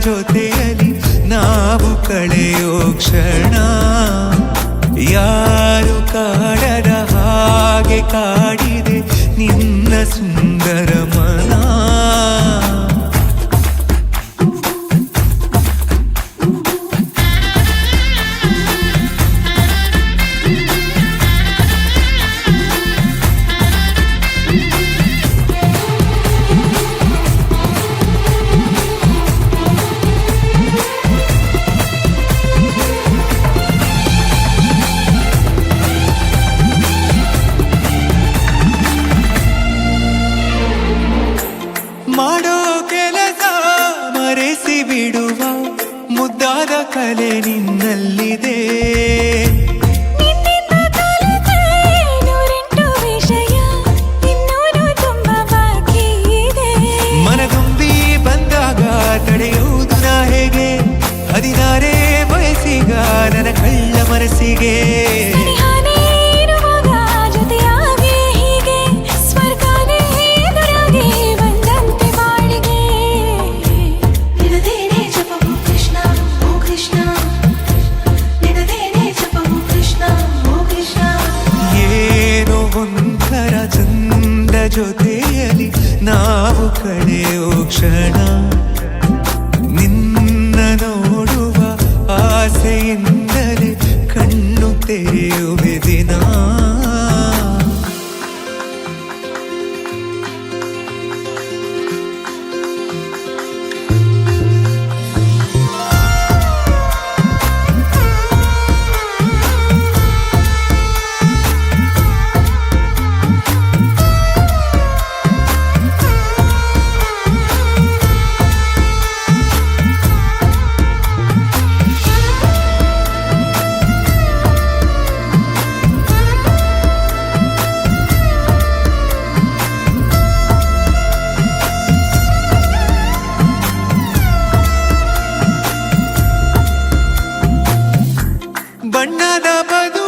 ಜೊತೆಯಲ್ಲಿ ನಾವು ಕಳೆಯೋ ಕ್ಷಣ ಯಾರು ಕಾಡದ ಹಾಗೆ ಕಾಡಿದೆ ನಿನ್ನ ಸುಂದರ ಮನ. ಮಾಡೋ ಕೆಲಸ ಮರೆಸಿ ಬಿಡುವ ಮುದ್ದಾದ ಕಲೆ ನಿನ್ನಲ್ಲಿದೆ. ಮನಗುಂಬಿ ಬಂದಾಗ ತಡೆಯುವುದು ನಾ ಹೇಗೆ 16 ವಯಸ್ಸಿಗ ನನ್ನ ಕಳ್ಳ ಮನಸ್ಸಿಗೆ. ಜೊತೆಯಲ್ಲಿ ನಾವು ಕಳೆಯೋ ಕ್ಷಣ ನಿನ್ನ ನೋಡುವ ಆಸೆಯಿಂದಲೇ ಕಣ್ಣು ತೆರೆಯುವೆ ದಿನ. ಬಣ್ಣದ ಬದು